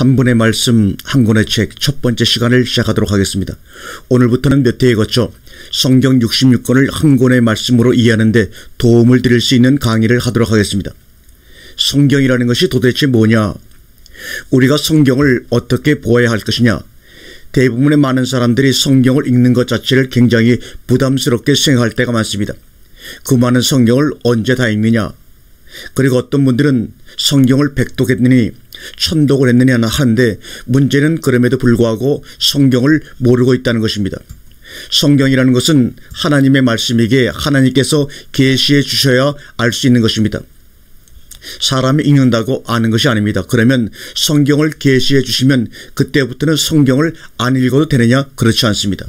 한 분의 말씀, 한 권의 책 첫 번째 시간을 시작하도록 하겠습니다. 오늘부터는 몇 회에 거쳐 성경 66권을 한 권의 말씀으로 이해하는 데 도움을 드릴 수 있는 강의를 하도록 하겠습니다. 성경이라는 것이 도대체 뭐냐? 우리가 성경을 어떻게 보아야 할 것이냐? 대부분의 많은 사람들이 성경을 읽는 것 자체를 굉장히 부담스럽게 생각할 때가 많습니다. 그 많은 성경을 언제 다 읽느냐? 그리고 어떤 분들은 성경을 백독했느니 천독을 했느냐 하는데, 문제는 그럼에도 불구하고 성경을 모르고 있다는 것입니다. 성경이라는 것은 하나님의 말씀이기에 하나님께서 계시해 주셔야 알 수 있는 것입니다. 사람이 읽는다고 아는 것이 아닙니다. 그러면 성경을 계시해 주시면 그때부터는 성경을 안 읽어도 되느냐? 그렇지 않습니다.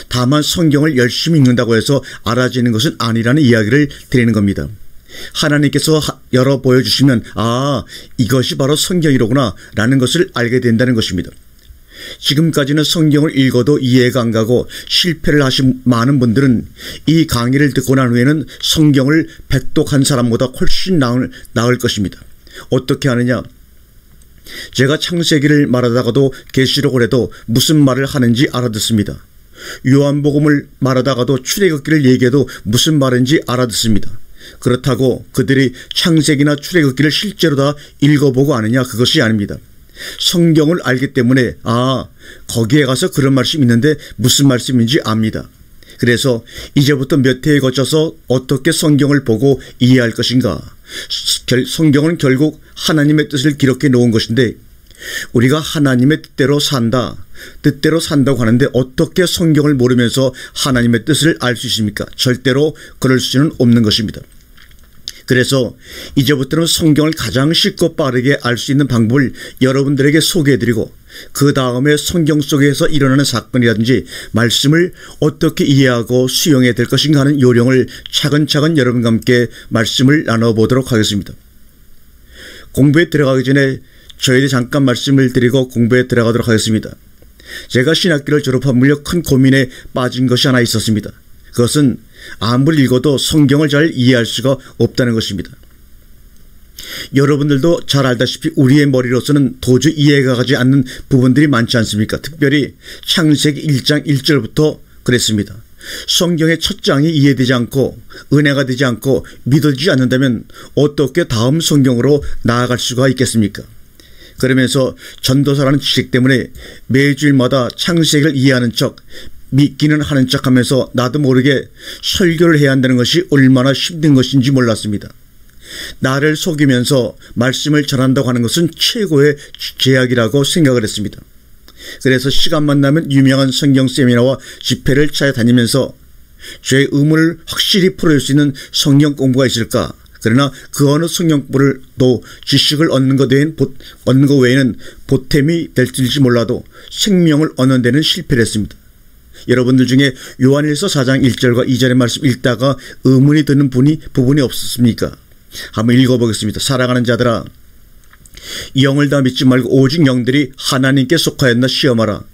다만 성경을 열심히 읽는다고 해서 알아지는 것은 아니라는 이야기를 드리는 겁니다. 하나님께서 열어 보여주시면 이것이 바로 성경이로구나 라는 것을 알게 된다는 것입니다. 지금까지는 성경을 읽어도 이해가 안 가고 실패를 하신 많은 분들은 이 강의를 듣고 난 후에는 성경을 백독한 사람보다 훨씬 나을 것입니다. 어떻게 하느냐? 제가 창세기를 말하다가도 계시록을 해도 무슨 말을 하는지 알아듣습니다. 요한복음을 말하다가도 출애굽기를 얘기해도 무슨 말인지 알아듣습니다. 그렇다고 그들이 창세기나 출애굽기를 실제로 다 읽어보고 아느냐? 그것이 아닙니다. 성경을 알기 때문에 거기에 가서 그런 말씀이 있는데 무슨 말씀인지 압니다. 그래서 이제부터 몇 회에 거쳐서 어떻게 성경을 보고 이해할 것인가? 성경은 결국 하나님의 뜻을 기록해 놓은 것인데, 우리가 하나님의 뜻대로 산다고 하는데 어떻게 성경을 모르면서 하나님의 뜻을 알 수 있습니까? 절대로 그럴 수는 없는 것입니다. 그래서 이제부터는 성경을 가장 쉽고 빠르게 알 수 있는 방법을 여러분들에게 소개해드리고, 그 다음에 성경 속에서 일어나는 사건이라든지 말씀을 어떻게 이해하고 수용해야 될 것인가 하는 요령을 차근차근 여러분과 함께 말씀을 나눠보도록 하겠습니다. 공부에 들어가기 전에 저희들이 잠깐 말씀을 드리고 공부에 들어가도록 하겠습니다. 제가 신학기를 졸업한 무렵 큰 고민에 빠진 것이 하나 있었습니다. 그것은 아무리 읽어도 성경을 잘 이해할 수가 없다는 것입니다. 여러분들도 잘 알다시피 우리의 머리로서는 도저히 이해가 가지 않는 부분들이 많지 않습니까? 특별히 창세기 1장 1절부터 그랬습니다. 성경의 첫 장이 이해되지 않고 은혜가 되지 않고 믿어지지 않는다면 어떻게 다음 성경으로 나아갈 수가 있겠습니까? 그러면서 전도사라는 지식 때문에 매주일마다 창세기를 이해하는 척, 믿기는 하는 척 하면서 나도 모르게 설교를 해야 한다는 것이 얼마나 힘든 것인지 몰랐습니다. 나를 속이면서 말씀을 전한다고 하는 것은 최고의 죄악이라고 생각을 했습니다. 그래서 시간만 나면 유명한 성경 세미나와 집회를 찾아다니면서 죄의 의문을 확실히 풀어줄 수 있는 성경 공부가 있을까? 그러나 그 어느 성경부를 또 지식을 얻는 것 외에는 보탬이 될지 몰라도 생명을 얻는 데는 실패를 했습니다. 여러분들 중에 요한일서 4장 1절과 2절의 말씀 읽다가 의문이 드는 부분이 없었습니까? 한번 읽어보겠습니다. 사랑하는 자들아, 영을 다 믿지 말고 오직 영들이 하나님께 속하였나 시험하라.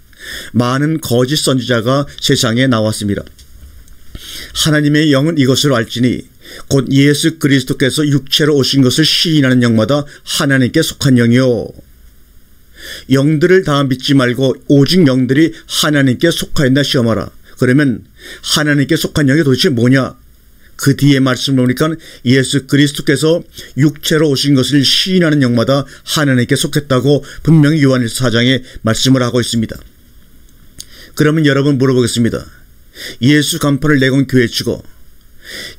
많은 거짓 선지자가 세상에 나왔습니다. 하나님의 영은 이것으로 알지니 곧 예수 그리스도께서 육체로 오신 것을 시인하는 영마다 하나님께 속한 영이요. 영들을 다 믿지 말고 오직 영들이 하나님께 속하였나 시험하라. 그러면 하나님께 속한 영이 도대체 뭐냐? 그 뒤에 말씀을 보니까 예수 그리스도께서 육체로 오신 것을 시인하는 영마다 하나님께 속했다고 분명히 요한일서 4장에 말씀을 하고 있습니다. 그러면 여러분 물어보겠습니다. 예수 간판을 내건 교회치고,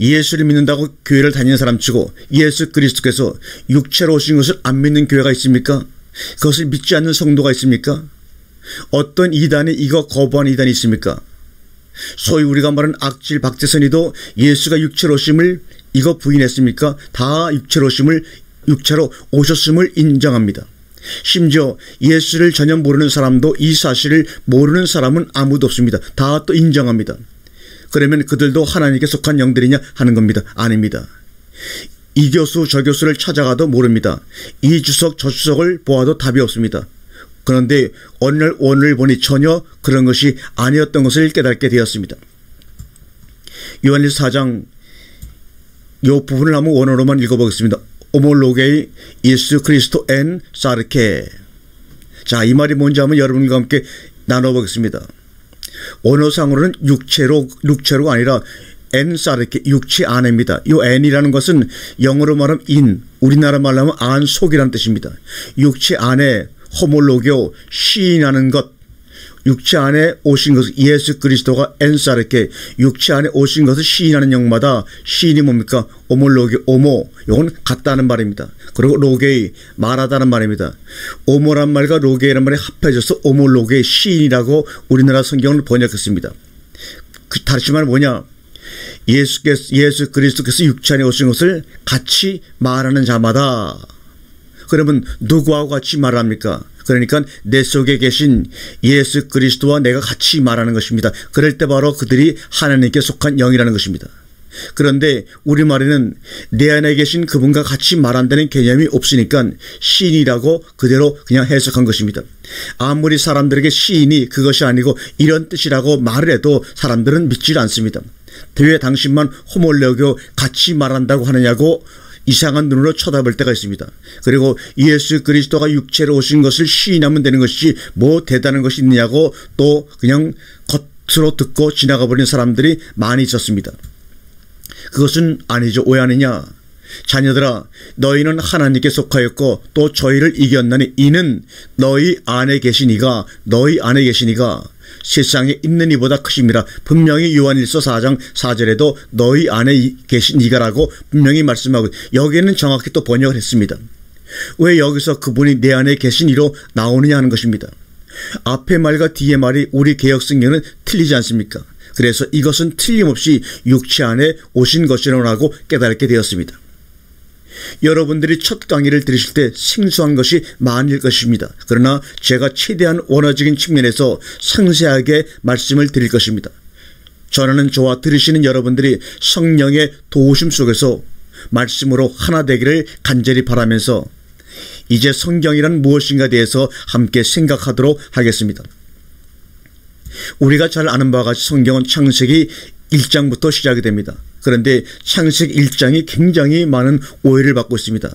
예수를 믿는다고 교회를 다니는 사람치고 예수 그리스도께서 육체로 오신 것을 안 믿는 교회가 있습니까? 그것을 믿지 않는 성도가 있습니까? 어떤 이단이 이거 거부하는 이단이 있습니까? 소위 우리가 말하는 악질 박재선이도 예수가 육체로 오심을 이거 부인했습니까? 다 육체로 오셨음을 인정합니다. 심지어 예수를 전혀 모르는 사람도 이 사실을 모르는 사람은 아무도 없습니다. 다 또 인정합니다. 그러면 그들도 하나님께 속한 영들이냐 하는 겁니다. 아닙니다. 이 교수 저 교수를 찾아가도 모릅니다. 이 주석 저 주석을 보아도 답이 없습니다. 그런데 오늘 보니 전혀 그런 것이 아니었던 것을 깨닫게 되었습니다. 요한일서 4장 이 부분을 한번 원어로만 읽어보겠습니다. 오몰로게이 예수 그리스도 엔 사르케. 자, 이 말이 뭔지 한번 여러분과 함께 나눠보겠습니다. 언어상으로는 육체로가 아니라 엔사르케, 육체 안에입니다. 이 엔이라는 것은 영어로 말하면 인, 우리나라 말로 하면 안, 속이라는 뜻입니다. 육체 안에 호몰로게오, 시인하는 것, 육체 안에 오신 것을 예수 그리스도가 엔사르케, 육체 안에 오신 것을 시인하는 영마다, 시인이 뭡니까? 오몰로게, 오모, 이건 같다는 말입니다. 그리고 로게이, 말하다는 말입니다. 오모란 말과 로게이란 말이 합해져서 오몰로게, 시인이라고 우리나라 성경을 번역했습니다. 다시 말은 뭐냐? 예수 그리스도께서 육체 안에 오신 것을 같이 말하는 자마다. 그러면 누구하고 같이 말합니까? 그러니까 내 속에 계신 예수 그리스도와 내가 같이 말하는 것입니다. 그럴 때 바로 그들이 하나님께 속한 영이라는 것입니다. 그런데 우리말에는 내 안에 계신 그분과 같이 말한다는 개념이 없으니까 시인이라고 그대로 그냥 해석한 것입니다. 아무리 사람들에게 시인이 그것이 아니고 이런 뜻이라고 말을 해도 사람들은 믿질 않습니다. 왜 당신만 호몰로게오 같이 말한다고 하느냐고 이상한 눈으로 쳐다볼 때가 있습니다. 그리고 예수 그리스도가 육체로 오신 것을 시인하면 되는 것이 뭐 대단한 것이 있느냐고 또 그냥 겉으로 듣고 지나가 버리는 사람들이 많이 있었습니다. 그것은 아니죠. 왜 아니냐? 자녀들아, 너희는 하나님께 속하였고 또 저희를 이겼나니 이는 너희 안에 계시니가 세상에 있는 이보다 크심이라. 분명히 요한일서 4장 4절에도 너희 안에 계신 이가라고 분명히 말씀하고, 여기에는 정확히 또 번역을 했습니다. 왜 여기서 그분이 내 안에 계신 이로 나오느냐 하는 것입니다. 앞의 말과 뒤의 말이 우리 개역성경은 틀리지 않습니까? 그래서 이것은 틀림없이 육체 안에 오신 것이라고 깨닫게 되었습니다. 여러분들이 첫 강의를 들으실 때 생소한 것이 많을 것입니다. 그러나 제가 최대한 원어적인 측면에서 상세하게 말씀을 드릴 것입니다. 저는 저와 들으시는 여러분들이 성령의 도우심 속에서 말씀으로 하나 되기를 간절히 바라면서 이제 성경이란 무엇인가에 대해서 함께 생각하도록 하겠습니다. 우리가 잘 아는 바와 같이 성경은 창세기 1장부터 시작이 됩니다. 그런데 창세기 1장이 굉장히 많은 오해를 받고 있습니다.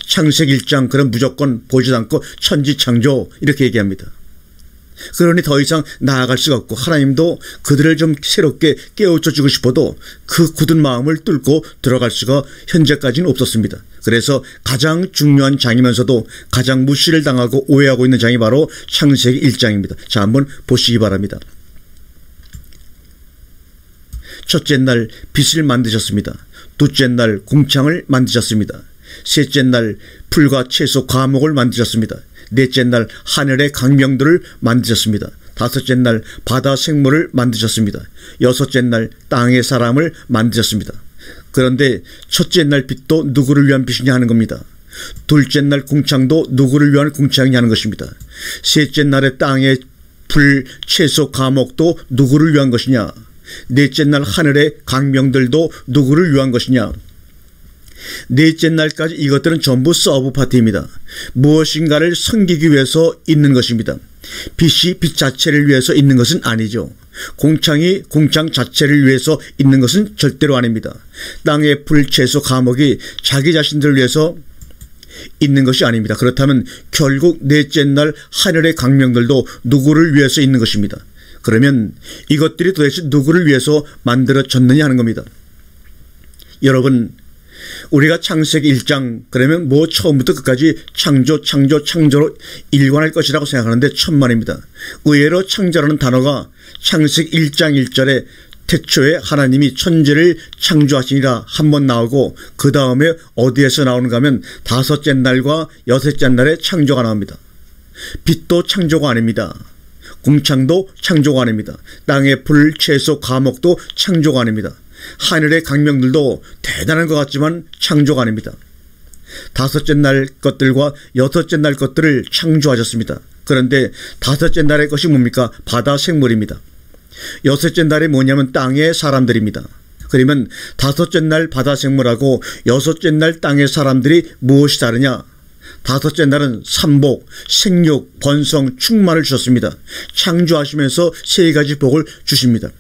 창세기 1장 그럼 무조건 보지도 않고 천지창조 이렇게 얘기합니다. 그러니 더 이상 나아갈 수가 없고 하나님도 그들을 좀 새롭게 깨우쳐주고 싶어도 그 굳은 마음을 뚫고 들어갈 수가 현재까지는 없었습니다. 그래서 가장 중요한 장이면서도 가장 무시를 당하고 오해하고 있는 장이 바로 창세기 1장입니다. 자, 한번 보시기 바랍니다. 첫째 날 빛을 만드셨습니다. 둘째 날 궁창을 만드셨습니다. 셋째 날 풀과 채소 과목을 만드셨습니다. 넷째 날 하늘의 강명들을 만드셨습니다. 다섯째 날 바다 생물을 만드셨습니다. 여섯째 날 땅의 사람을 만드셨습니다. 그런데 첫째 날 빛도 누구를 위한 빛이냐 하는 겁니다. 둘째 날 궁창도 누구를 위한 궁창이냐 하는 것입니다. 셋째 날의 땅의 풀, 채소, 과목도 누구를 위한 것이냐. 넷째 날 하늘의 강명들도 누구를 위한 것이냐. 넷째 날까지 이것들은 전부 서브 파티입니다. 무엇인가를 섬기기 위해서 있는 것입니다. 빛이 빛 자체를 위해서 있는 것은 아니죠. 궁창이 궁창 자체를 위해서 있는 것은 절대로 아닙니다. 땅의 풀, 채소, 과목이 자기 자신들을 위해서 있는 것이 아닙니다. 그렇다면 결국 넷째 날 하늘의 강명들도 누구를 위해서 있는 것입니다. 그러면 이것들이 도대체 누구를 위해서 만들어졌느냐 하는 겁니다. 여러분, 우리가 창세기 1장 그러면 뭐 처음부터 끝까지 창조로 일관할 것이라고 생각하는데 천만입니다. 의외로 창조라는 단어가 창세기 1장 1절에 태초에 하나님이 천지를 창조하시니라 한번 나오고 그 다음에 어디에서 나오는가 하면 다섯째 날과 여섯째 날에 창조가 나옵니다. 빛도 창조가 아닙니다. 궁창도 창조가 아닙니다. 땅의 풀, 채소, 과목도 창조가 아닙니다. 하늘의 강명들도 대단한 것 같지만 창조가 아닙니다. 다섯째 날 것들과 여섯째 날 것들을 창조하셨습니다. 그런데 다섯째 날의 것이 뭡니까? 바다 생물입니다. 여섯째 날이 뭐냐면 땅의 사람들입니다. 그러면 다섯째 날 바다 생물하고 여섯째 날 땅의 사람들이 무엇이 다르냐? 다섯째 날은 삼복, 생육, 번성, 충만을 주셨습니다. 창조하시면서 세 가지 복을 주십니다.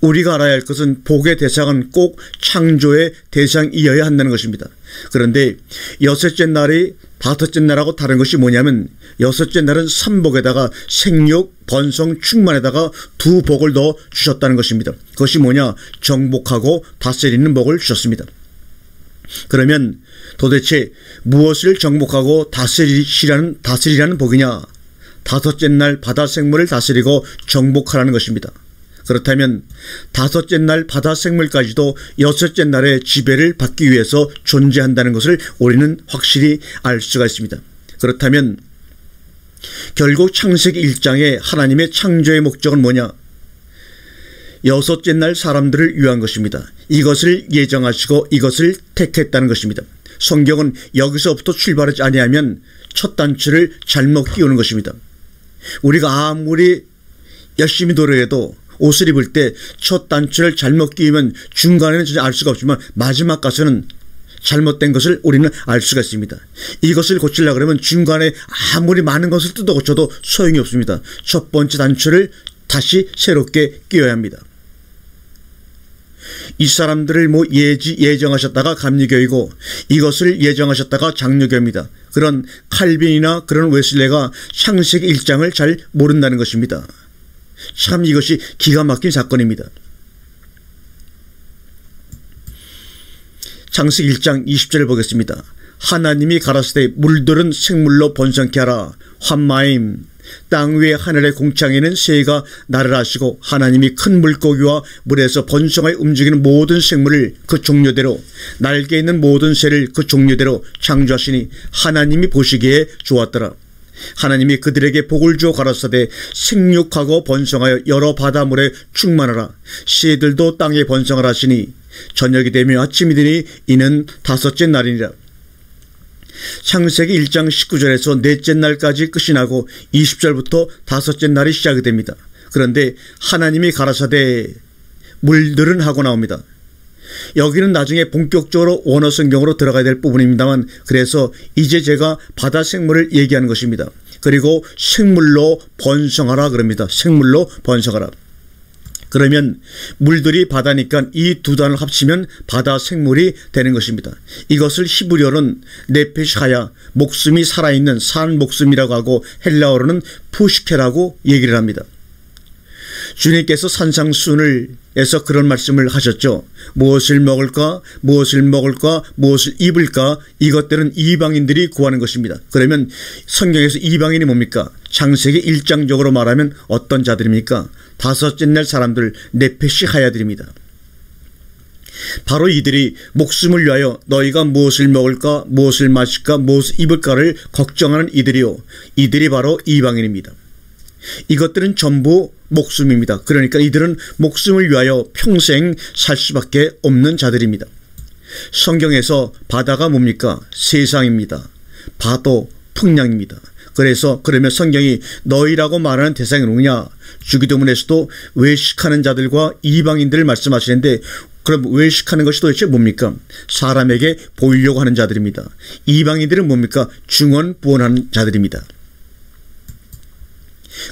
우리가 알아야 할 것은 복의 대상은 꼭 창조의 대상이어야 한다는 것입니다. 그런데 여섯째 날이 다섯째 날하고 다른 것이 뭐냐면 여섯째 날은 삼복에다가 생육, 번성, 충만에다가 두 복을 더 주셨다는 것입니다. 그것이 뭐냐? 정복하고 다스리는 복을 주셨습니다. 그러면 도대체 무엇을 정복하고 다스리라는 복이냐? 다섯째 날 바다 생물을 다스리고 정복하라는 것입니다. 그렇다면 다섯째 날 바다 생물까지도 여섯째 날의 지배를 받기 위해서 존재한다는 것을 우리는 확실히 알 수가 있습니다. 그렇다면 결국 창세기 1장의 하나님의 창조의 목적은 뭐냐? 여섯째 날 사람들을 위한 것입니다. 이것을 예정하시고 이것을 택했다는 것입니다. 성경은 여기서부터 출발하지 아니하면 첫 단추를 잘못 끼우는 것입니다. 우리가 아무리 열심히 노력해도 옷을 입을 때 첫 단추를 잘못 끼우면 중간에는 전혀 알 수가 없지만 마지막 가서는 잘못된 것을 우리는 알 수가 있습니다. 이것을 고치려고 그러면 중간에 아무리 많은 것을 뜯어 고쳐도 소용이 없습니다. 첫 번째 단추를 다시 새롭게 끼워야 합니다. 이 사람들을 예정하셨다가 감리교이고 이것을 예정하셨다가 장로교입니다. 그런 칼빈이나 그런 웨슬레가 창세기 1장을 잘 모른다는 것입니다. 참 이것이 기가 막힌 사건입니다. 창세기 1장 20절을 보겠습니다. 하나님이 가라사대 물들은 생물로 번성케 하라. 환마임 땅 위에 하늘의 공창에는 새가 날을 하시고 하나님이 큰 물고기와 물에서 번성하여 움직이는 모든 생물을 그 종류대로 날개 있는 모든 새를 그 종류대로 창조하시니 하나님이 보시기에 좋았더라. 하나님이 그들에게 복을 주어 가라사대 생육하고 번성하여 여러 바다물에 충만하라. 새들도 땅에 번성하라 하시니 저녁이 되며 아침이 되니 이는 다섯째 날이니라. 창세기 1장 19절에서 넷째 날까지 끝이 나고 20절부터 다섯째 날이 시작이 됩니다. 그런데 하나님이 가라사대 물들은 하고 나옵니다. 여기는 나중에 본격적으로 원어 성경으로 들어가야 될 부분입니다만 그래서 이제 제가 바다 생물을 얘기하는 것입니다. 그리고 생물로 번성하라 그럽니다. 생물로 번성하라. 그러면 물들이 바다니까 이 두 단을 합치면 바다 생물이 되는 것입니다. 이것을 히브리어로는 네페시하야 목숨이 살아있는 산 목숨이라고 하고 헬라어로는 푸시케라고 얘기를 합니다. 주님께서 산상수훈에서 그런 말씀을 하셨죠. 무엇을 먹을까 무엇을 먹을까 무엇을 입을까 이것들은 이방인들이 구하는 것입니다. 그러면 성경에서 이방인이 뭡니까? 창세기 1장적으로 말하면 어떤 자들입니까? 다섯째 날 사람들 네페시 하야들입니다. 바로 이들이 목숨을 위하여 너희가 무엇을 먹을까 무엇을 마실까 무엇을 입을까를 걱정하는 이들이요 이들이 바로 이방인입니다. 이것들은 전부 목숨입니다. 그러니까 이들은 목숨을 위하여 평생 살 수밖에 없는 자들입니다. 성경에서 바다가 뭡니까? 세상입니다. 바도 풍랑입니다. 그러면 성경이 너희라고 말하는 대상이 누구냐? 주기도문에서도 외식하는 자들과 이방인들을 말씀하시는데 그럼 외식하는 것이 도대체 뭡니까? 사람에게 보이려고 하는 자들입니다. 이방인들은 뭡니까? 중언부언하는 자들입니다.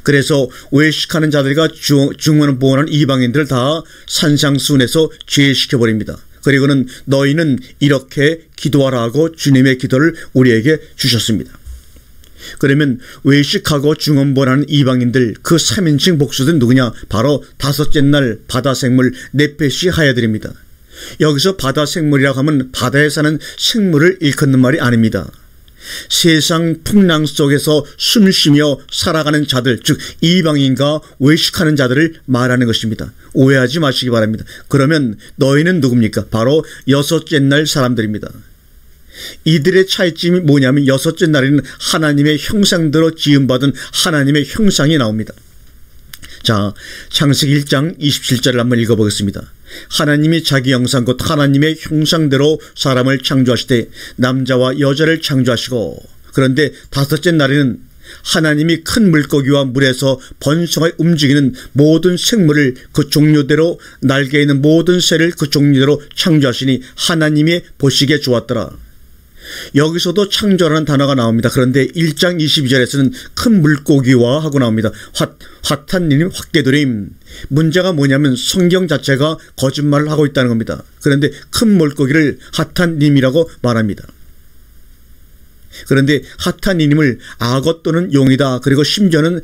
그래서 외식하는 자들과 중언부언하는 이방인들을 다 산상수훈에서 죄시켜버립니다. 그리고는 너희는 이렇게 기도하라 하고 주님의 기도를 우리에게 주셨습니다. 그러면 외식하고 중언부언하는 이방인들 그 3인칭 복수들은 누구냐? 바로 다섯째 날 바다 생물 네페시 하야들입니다. 여기서 바다 생물이라고 하면 바다에 사는 생물을 일컫는 말이 아닙니다. 세상 풍랑 속에서 숨쉬며 살아가는 자들, 즉 이방인과 외식하는 자들을 말하는 것입니다. 오해하지 마시기 바랍니다. 그러면 너희는 누굽니까? 바로 여섯째 날 사람들입니다. 이들의 차이점이 뭐냐면 여섯째 날에는 하나님의 형상대로 지음받은 하나님의 형상이 나옵니다. 자, 창세기 1장 27절을 한번 읽어보겠습니다. 하나님이 자기 형상 곧 하나님의 형상대로 사람을 창조하시되 남자와 여자를 창조하시고 그런데 다섯째 날에는 하나님이 큰 물고기와 물에서 번성하여 움직이는 모든 생물을 그 종류대로 날개 있는 모든 새를 그 종류대로 창조하시니 하나님이 보시기에 좋았더라. 여기서도 창조라는 단어가 나옵니다. 그런데 1장 22절에서는 큰 물고기와 하고 나옵니다. 화탄님, 헛개들임. 문제가 뭐냐면 성경 자체가 거짓말을 하고 있다는 겁니다. 그런데 큰 물고기를 하탄님이라고 말합니다. 그런데 하탄님을 악어 또는 용이다. 그리고 심지어는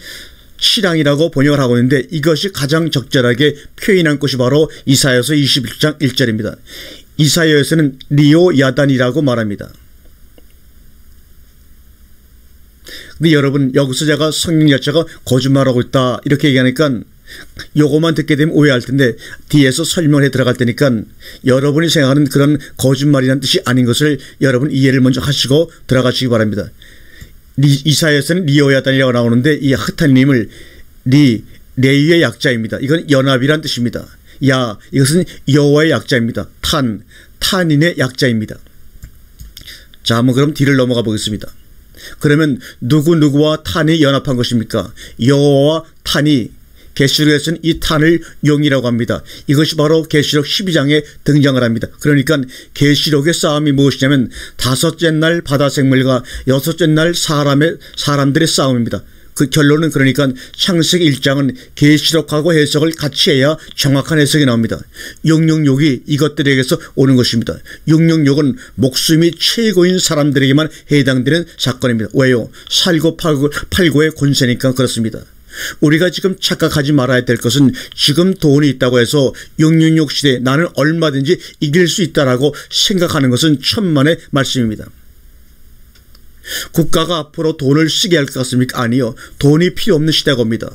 실랑이라고 번역을 하고 있는데 이것이 가장 적절하게 표현한 것이 바로 이사야서 21장 1절입니다. 이사야에서는 리오야단이라고 말합니다. 근데 여러분, 여기서 제가 성경 자체가 거짓말하고 있다 이렇게 얘기하니까 요거만 듣게 되면 오해할 텐데 뒤에서 설명해 들어갈 테니까 여러분이 생각하는 그런 거짓말이라는 뜻이 아닌 것을 여러분 이해를 먼저 하시고 들어가시기 바랍니다. 이사야에서는 리오야단이라고 나오는데 이 하탄님을 레이의 약자입니다. 이건 연합이란 뜻입니다. 야, 이것은 여호와의 약자입니다. 탄인의 약자입니다. 자, 한번 그럼 뒤를 넘어가 보겠습니다. 그러면 누구와 탄이 연합한 것입니까? 여호와와 탄이, 계시록에서는 이 탄을 용이라고 합니다. 이것이 바로 계시록 12장에 등장을 합니다. 그러니까 계시록의 싸움이 무엇이냐면 다섯째 날 바다 생물과 여섯째 날 사람들의 싸움입니다. 그 결론은 그러니까 창세기 1장은 계시록하고 해석을 같이 해야 정확한 해석이 나옵니다. 666이 이것들에게서 오는 것입니다. 666은 목숨이 최고인 사람들에게만 해당되는 사건입니다. 왜요? 살고 팔고의 권세니까 그렇습니다. 우리가 지금 착각하지 말아야 될 것은 지금 돈이 있다고 해서 666 시대에 나는 얼마든지 이길 수 있다라고 생각하는 것은 천만의 말씀입니다. 국가가 앞으로 돈을 쓰게 할 것 같습니까? 아니요. 돈이 필요 없는 시대가 옵니다.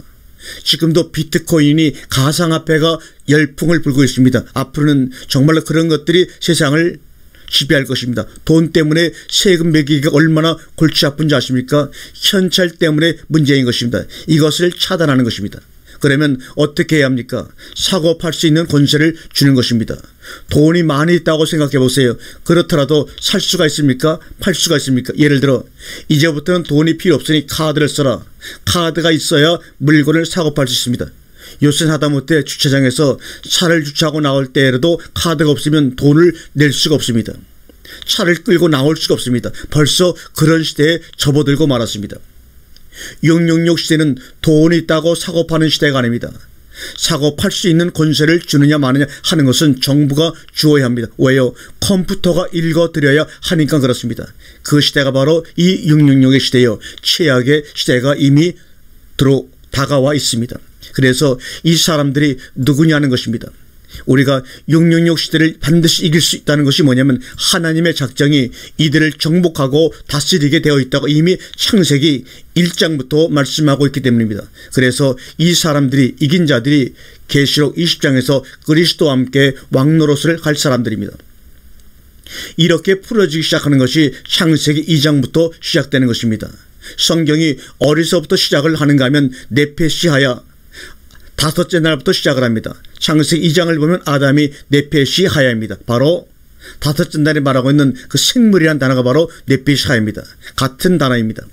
지금도 비트코인이 가상화폐가 열풍을 불고 있습니다. 앞으로는 정말로 그런 것들이 세상을 지배할 것입니다. 돈 때문에 세금 매기기가 얼마나 골치 아픈지 아십니까? 현찰 때문에 문제인 것입니다. 이것을 차단하는 것입니다. 그러면 어떻게 해야 합니까? 사고 팔 수 있는 권세를 주는 것입니다. 돈이 많이 있다고 생각해 보세요. 그렇더라도 살 수가 있습니까? 팔 수가 있습니까? 예를 들어 이제부터는 돈이 필요 없으니 카드를 써라. 카드가 있어야 물건을 사고 팔 수 있습니다. 요새는 하다못해 주차장에서 차를 주차하고 나올 때에도 카드가 없으면 돈을 낼 수가 없습니다. 차를 끌고 나올 수가 없습니다. 벌써 그런 시대에 접어들고 말았습니다. 666 시대는 돈이 있다고 사고 파는 시대가 아닙니다. 사고 팔 수 있는 권세를 주느냐 마느냐 하는 것은 정부가 주어야 합니다. 왜요? 컴퓨터가 읽어드려야 하니까 그렇습니다. 그 시대가 바로 이 666의 시대요. 최악의 시대가 이미 다가와 있습니다. 그래서 이 사람들이 누구냐는 것입니다. 우리가 666 시대를 반드시 이길 수 있다는 것이 뭐냐면 하나님의 작정이 이들을 정복하고 다스리게 되어 있다고 이미 창세기 1장부터 말씀하고 있기 때문입니다. 그래서 이 사람들이, 이긴 자들이 계시록 20장에서 그리스도와 함께 왕노릇을 할 사람들입니다. 이렇게 풀어지기 시작하는 것이 창세기 2장부터 시작되는 것입니다. 성경이 어디서부터 시작을 하는가 하면 네페시하야, 다섯째 날부터 시작을 합니다. 창세기 2장을 보면 아담이 네페시하야입니다. 바로 다섯째 날에 말하고 있는 그 생물이라는 단어가 바로 네페시하야입니다. 같은 단어입니다.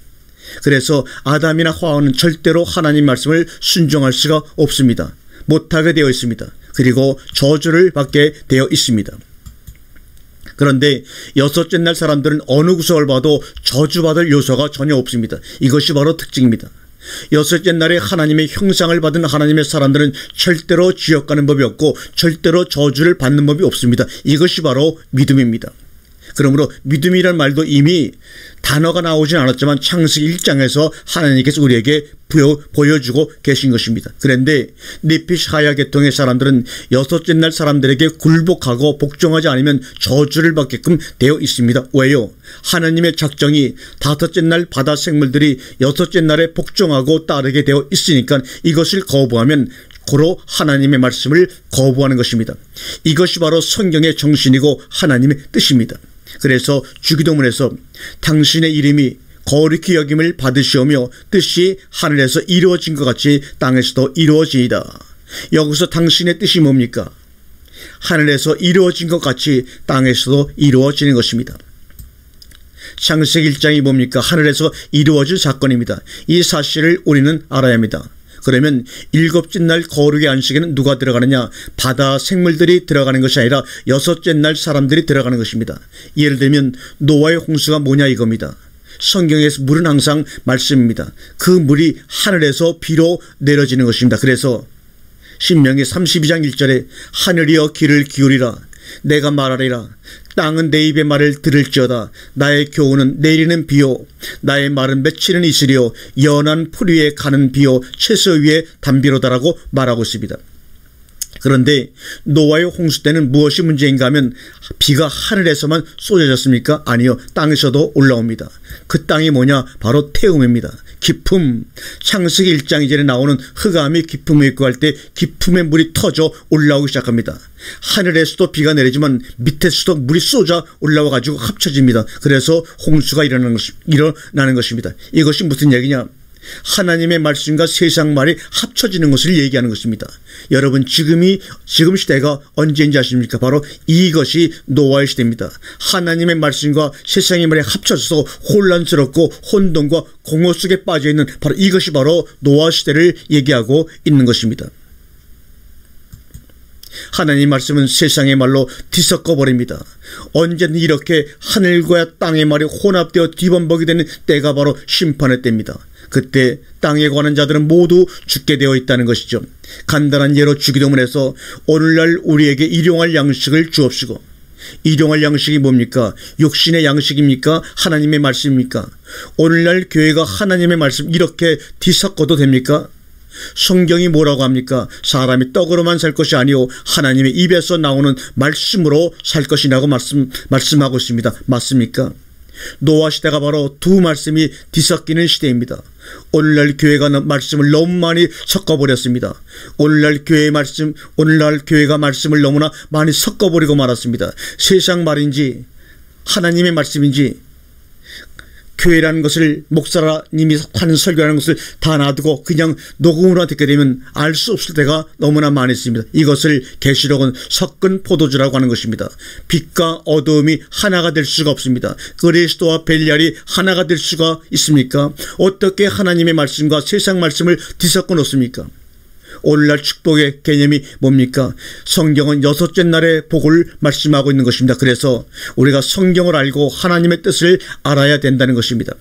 그래서 아담이나 하와는 절대로 하나님 말씀을 순종할 수가 없습니다. 못하게 되어 있습니다. 그리고 저주를 받게 되어 있습니다. 그런데 여섯째 날 사람들은 어느 구석을 봐도 저주받을 요소가 전혀 없습니다. 이것이 바로 특징입니다. 여섯째 날에 하나님의 형상을 받은 하나님의 사람들은 절대로 지옥 가는 법이 없고 절대로 저주를 받는 법이 없습니다. 이것이 바로 믿음입니다. 그러므로 믿음이란 말도 이미 단어가 나오진 않았지만 창세기 1장에서 하나님께서 우리에게 보여주고 계신 것입니다. 그런데 네피시하야 계통의 사람들은 여섯째 날 사람들에게 굴복하고 복종하지 않으면 저주를 받게끔 되어 있습니다. 왜요? 하나님의 작정이 다섯째 날 바다 생물들이 여섯째 날에 복종하고 따르게 되어 있으니까 이것을 거부하면 고로 하나님의 말씀을 거부하는 것입니다. 이것이 바로 성경의 정신이고 하나님의 뜻입니다. 그래서 주기도문에서 당신의 이름이 거룩히 여김을 받으시오며 뜻이 하늘에서 이루어진 것 같이 땅에서도 이루어지이다. 여기서 당신의 뜻이 뭡니까? 하늘에서 이루어진 것 같이 땅에서도 이루어지는 것입니다. 창세기 1장이 뭡니까? 하늘에서 이루어진 사건입니다. 이 사실을 우리는 알아야 합니다. 그러면 일곱째 날 거룩의 안식에는 누가 들어가느냐? 바다 생물들이 들어가는 것이 아니라 여섯째 날 사람들이 들어가는 것입니다. 예를 들면 노아의 홍수가 뭐냐 이겁니다. 성경에서 물은 항상 말씀입니다. 그 물이 하늘에서 비로 내려지는 것입니다. 그래서 신명기 32장 1절에 하늘이여 귀를 기울이라 내가 말하리라 땅은 내 입의 말을 들을지어다 나의 교훈은 내리는 비요 나의 말은 맺히는 이슬이요 연한 풀 위에 가는 비요 채소 위에 담비로다라고 말하고 있습니다. 그런데 노아의 홍수 때는 무엇이 문제인가 하면 비가 하늘에서만 쏟아졌습니까? 아니요. 땅에서도 올라옵니다. 그 땅이 뭐냐? 바로 태음입니다. 깊음. 창세기 1장 2절에 나오는 흑암이 깊음에 있고 할 때 깊음의 물이 터져 올라오기 시작합니다. 하늘에서도 비가 내리지만 밑에서도 물이 쏟아 올라와 가지고 합쳐집니다. 그래서 홍수가 일어나는 것입니다. 이것이 무슨 얘기냐? 하나님의 말씀과 세상 말이 합쳐지는 것을 얘기하는 것입니다. 여러분 지금 시대가 언제인지 아십니까? 바로 이것이 노아의 시대입니다. 하나님의 말씀과 세상의 말이 합쳐져서 혼란스럽고 혼돈과 공허 속에 빠져있는 바로 이것이 바로 노아 시대를 얘기하고 있는 것입니다. 하나님 말씀은 세상의 말로 뒤섞어 버립니다. 언제든 이렇게 하늘과 땅의 말이 혼합되어 뒤범벅이 되는 때가 바로 심판의 때입니다. 그때 땅에 관한 자들은 모두 죽게 되어 있다는 것이죠. 간단한 예로 주기도문에서 오늘날 우리에게 일용할 양식을 주옵시고, 일용할 양식이 뭡니까? 육신의 양식입니까? 하나님의 말씀입니까? 오늘날 교회가 하나님의 말씀 이렇게 뒤섞어도 됩니까? 성경이 뭐라고 합니까? 사람이 떡으로만 살 것이 아니요 하나님의 입에서 나오는 말씀으로 살 것이라고 말씀하고 있습니다. 맞습니까? 노아 시대가 바로 두 말씀이 뒤섞이는 시대입니다. 오늘날 교회가 말씀을 너무 많이 섞어버렸습니다. 오늘날 교회가 말씀을 너무나 많이 섞어버리고 말았습니다. 세상 말인지 하나님의 말씀인지 교회라는 것을 목사님이 하는 설교라는 것을 다 놔두고 그냥 녹음으로 듣게 되면 알 수 없을 때가 너무나 많이 있습니다. 이것을 계시록은 섞은 포도주라고 하는 것입니다. 빛과 어두움이 하나가 될 수가 없습니다. 그리스도와 벨리알이 하나가 될 수가 있습니까? 어떻게 하나님의 말씀과 세상 말씀을 뒤섞어 놓습니까? 오늘날 축복의 개념이 뭡니까? 성경은 여섯째 날의 복을 말씀하고 있는 것입니다. 그래서 우리가 성경을 알고 하나님의 뜻을 알아야 된다는 것입니다.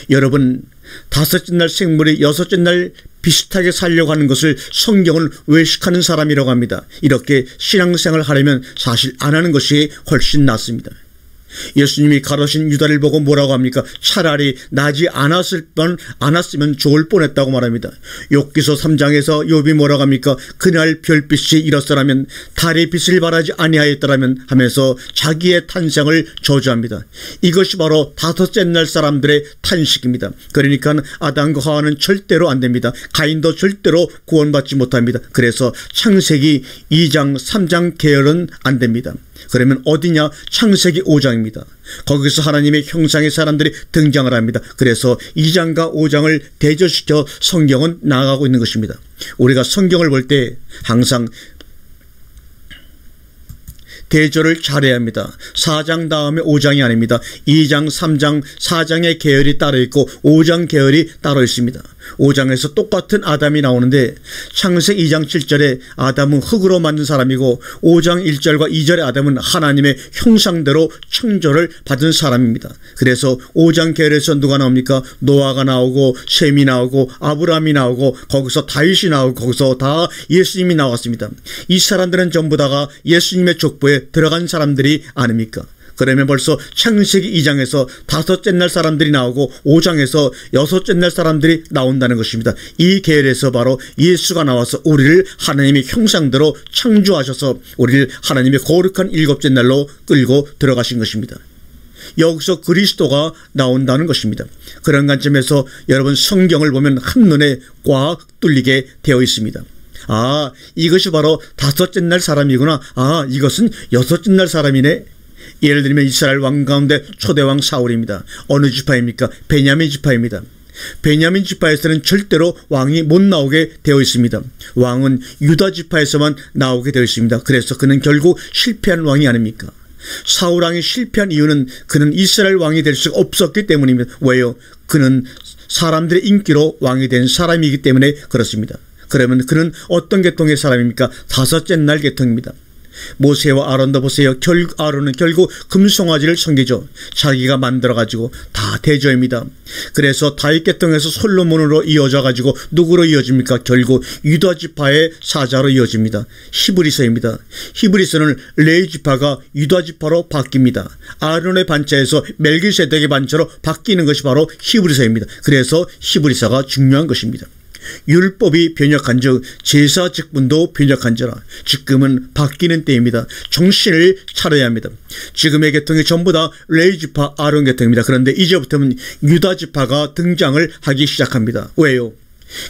여러분, 다섯째 날 생물이 여섯째 날 비슷하게 살려고 하는 것을 성경은 외식하는 사람이라고 합니다. 이렇게 신앙생활을 하려면 사실 안 하는 것이 훨씬 낫습니다. 예수님이 가로신 유다를 보고 뭐라고 합니까? 차라리 나지 않았으면 좋을 뻔했다고 말합니다. 욥기서 3장에서 욥이 뭐라고 합니까? 그날 별빛이 일었더라면 달의 빛을 발하지 아니하였더라면 하면서 자기의 탄생을 저주합니다. 이것이 바로 다섯째 날 사람들의 탄식입니다. 그러니까 아담과 하와는 절대로 안 됩니다. 가인도 절대로 구원받지 못합니다. 그래서 창세기 2장 3장 계열은 안 됩니다. 그러면 어디냐? 창세기 5장입니다. 거기서 하나님의 형상의 사람들이 등장을 합니다. 그래서 2장과 5장을 대조시켜 성경은 나아가고 있는 것입니다. 우리가 성경을 볼 때 항상 대조를 잘해야 합니다. 4장 다음에 5장이 아닙니다. 2장, 3장, 4장의 계열이 따로 있고 5장 계열이 따로 있습니다. 5장에서 똑같은 아담이 나오는데 창세기 2장 7절에 아담은 흙으로 만든 사람이고 5장 1절과 2절의 아담은 하나님의 형상대로 창조를 받은 사람입니다. 그래서 5장 계열에서 누가 나옵니까? 노아가 나오고 셈이 나오고 아브라함이 나오고 거기서 다윗이 나오고 거기서 다 예수님이 나왔습니다. 이 사람들은 전부 다가 예수님의 족보에 들어간 사람들이 아닙니까? 그러면 벌써 창세기 2장에서 다섯째 날 사람들이 나오고 5장에서 여섯째 날 사람들이 나온다는 것입니다. 이 계열에서 바로 예수가 나와서 우리를 하나님의 형상대로 창조하셔서 우리를 하나님의 거룩한 일곱째 날로 끌고 들어가신 것입니다. 여기서 그리스도가 나온다는 것입니다. 그런 관점에서 여러분 성경을 보면 한눈에 꽉 뚫리게 되어 있습니다. 아, 이것이 바로 다섯째 날 사람이구나. 아, 이것은 여섯째 날 사람이네. 예를 들면 이스라엘 왕 가운데 초대왕 사울입니다. 어느 지파입니까? 베냐민 지파입니다. 베냐민 지파에서는 절대로 왕이 못 나오게 되어 있습니다. 왕은 유다 지파에서만 나오게 되어 있습니다. 그래서 그는 결국 실패한 왕이 아닙니까? 사울 왕이 실패한 이유는 그는 이스라엘 왕이 될 수가 없었기 때문입니다. 왜요? 그는 사람들의 인기로 왕이 된 사람이기 때문에 그렇습니다. 그러면 그는 어떤 계통의 사람입니까? 다섯째 날 계통입니다. 모세와 아론도 보세요. 아론은 결국 금송아지를 섬기죠. 자기가 만들어가지고 다 대조입니다. 그래서 다윗 계통에서 솔로몬으로 이어져가지고 누구로 이어집니까? 결국 유다 지파의 사자로 이어집니다. 히브리서입니다. 히브리서는 레위 지파가 유다 지파로 바뀝니다. 아론의 반차에서 멜기세덱의 반차로 바뀌는 것이 바로 히브리서입니다. 그래서 히브리서가 중요한 것입니다. 율법이 변역한즉 제사 직분도 변역한지라. 지금은 바뀌는 때입니다. 정신을 차려야 합니다. 지금의 계통이 전부 다 레위 지파 아론 계통입니다. 그런데 이제부터는 유다 지파가 등장을 하기 시작합니다. 왜요?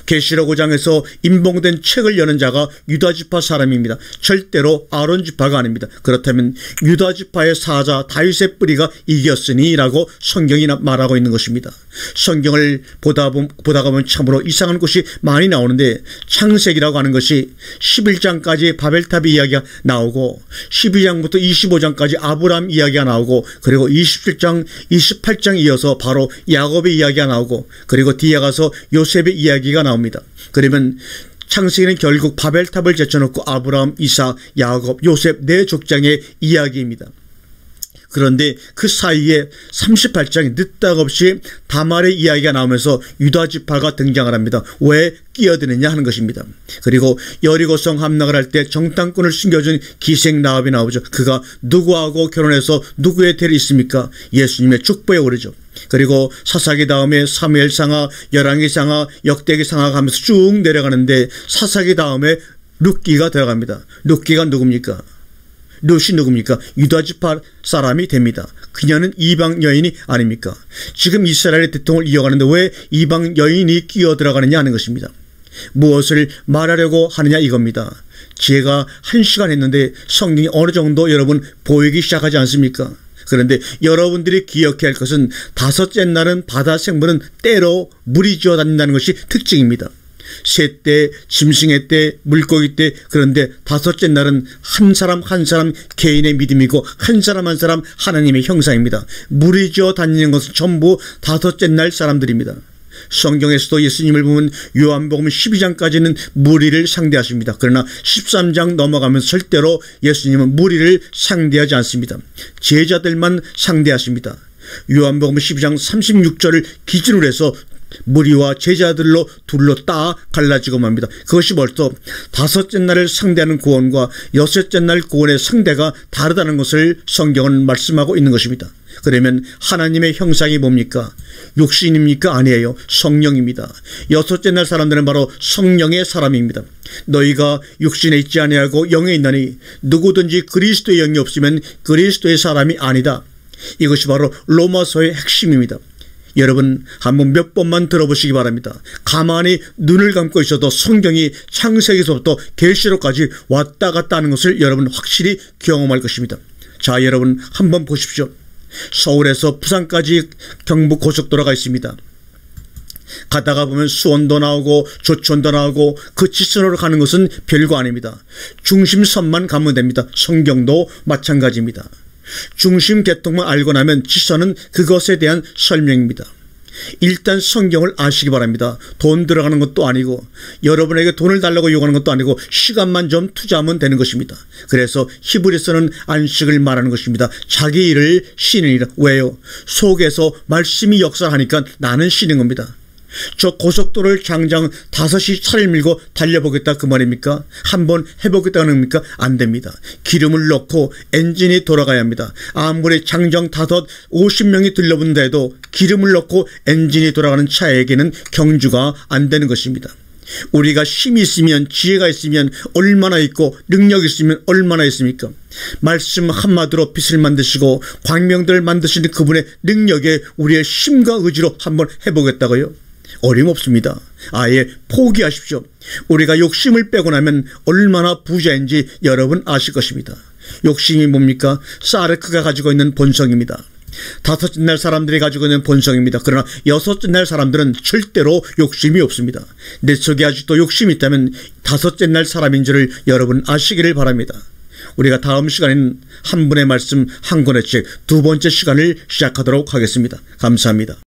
계시록 5장에서 임봉된 책을 여는 자가 유다 지파 사람입니다. 절대로 아론 지파가 아닙니다. 그렇다면 유다 지파의 사자 다윗의 뿌리가 이겼으니 라고 성경이 말하고 있는 것입니다. 성경을 보다가 보면 참으로 이상한 것이 많이 나오는데, 창세기라고 하는 것이 11장까지 바벨탑 이야기가 나오고 12장부터 25장까지 아브라함 이야기가 나오고, 그리고 27장 28장 이어서 바로 야곱의 이야기가 나오고, 그리고 뒤에 가서 요셉의 이야기가 나옵니다. 그러면 창세기는 결국 바벨탑을 제쳐놓고 아브라함, 이삭, 야곱, 요셉 네 족장의 이야기입니다. 그런데 그 사이에 38장에 늦다없이 다말의 이야기가 나오면서 유다 지파가 등장을 합니다. 왜 끼어드느냐 하는 것입니다. 그리고 여리고성 함락을 할 때 정탐꾼을 숨겨준 기생 라합이 나오죠. 그가 누구하고 결혼해서 누구의 대를 있습니까? 예수님의 축복에 오르죠. 그리고 사사기 다음에 사무엘상하, 열왕기상하, 역대기상하 하면서 쭉 내려가는데, 사사기 다음에 룻기가 들어갑니다. 룻기가 누굽니까? 룻이 누굽니까? 유다 지파 사람이 됩니다. 그녀는 이방 여인이 아닙니까? 지금 이스라엘의 대통령을 이어가는데 왜 이방 여인이 끼어 들어가느냐 하는 것입니다. 무엇을 말하려고 하느냐 이겁니다. 제가 1시간 했는데 성경이 어느 정도 여러분 보이기 시작하지 않습니까? 그런데 여러분들이 기억해야 할 것은 다섯째 날은 바다 생물은 때로 물이 지어 다닌다는 것이 특징입니다. 새 때, 짐승의 때, 물고기 때. 그런데 다섯째 날은 한 사람 한 사람 개인의 믿음이고 한 사람 한 사람 하나님의 형상입니다. 물이 지어 다니는 것은 전부 다섯째 날 사람들입니다. 성경에서도 예수님을 보면 요한복음 12장까지는 무리를 상대하십니다. 그러나 13장 넘어가면서 절대로 예수님은 무리를 상대하지 않습니다. 제자들만 상대하십니다. 요한복음 12장 36절을 기준으로 해서 무리와 제자들로 둘로 딱 갈라지고 맙니다. 그것이 벌써 다섯째 날을 상대하는 구원과 여섯째 날 구원의 상대가 다르다는 것을 성경은 말씀하고 있는 것입니다. 그러면 하나님의 형상이 뭡니까? 육신입니까? 아니에요. 성령입니다. 여섯째 날 사람들은 바로 성령의 사람입니다. 너희가 육신에 있지 아니하고 영에 있나니 누구든지 그리스도의 영이 없으면 그리스도의 사람이 아니다. 이것이 바로 로마서의 핵심입니다. 여러분 한번 몇 번만 들어보시기 바랍니다. 가만히 눈을 감고 있어도 성경이 창세기서부터 계시록까지 왔다 갔다 하는 것을 여러분 확실히 경험할 것입니다. 자, 여러분 한번 보십시오. 서울에서 부산까지 경부 고속도로가 있습니다. 가다가 보면 수원도 나오고 조천도 나오고 그 지선으로 가는 것은 별거 아닙니다. 중심선만 가면 됩니다. 성경도 마찬가지입니다. 중심 계통만 알고 나면 지선은 그것에 대한 설명입니다. 일단 성경을 아시기 바랍니다. 돈 들어가는 것도 아니고 여러분에게 돈을 달라고 요구하는 것도 아니고 시간만 좀 투자하면 되는 것입니다. 그래서 히브리서는 안식을 말하는 것입니다. 자기 일을 쉬느니라. 왜요? 속에서 말씀이 역사하니까 나는 쉬는 겁니다. 저 고속도로를 장장 5시 차를 밀고 달려보겠다 그 말입니까? 한번 해보겠다는 겁니까? 안 됩니다. 기름을 넣고 엔진이 돌아가야 합니다. 아무리 장장 50명이 들러본다 해도 기름을 넣고 엔진이 돌아가는 차에게는 경주가 안 되는 것입니다. 우리가 힘이 있으면, 지혜가 있으면 얼마나 있고 능력이 있으면 얼마나 있습니까? 말씀 한마디로 빛을 만드시고 광명들을 만드시는 그분의 능력에 우리의 힘과 의지로 한번 해보겠다고요? 어림없습니다. 아예 포기하십시오. 우리가 욕심을 빼고 나면 얼마나 부자인지 여러분 아실 것입니다. 욕심이 뭡니까? 사르크가 가지고 있는 본성입니다. 다섯째 날 사람들이 가지고 있는 본성입니다. 그러나 여섯째 날 사람들은 절대로 욕심이 없습니다. 내 속에 아직도 욕심이 있다면 다섯째 날 사람인 줄을 여러분 아시기를 바랍니다. 우리가 다음 시간에는 한 분의 말씀 한 권의 책 두 번째 시간을 시작하도록 하겠습니다. 감사합니다.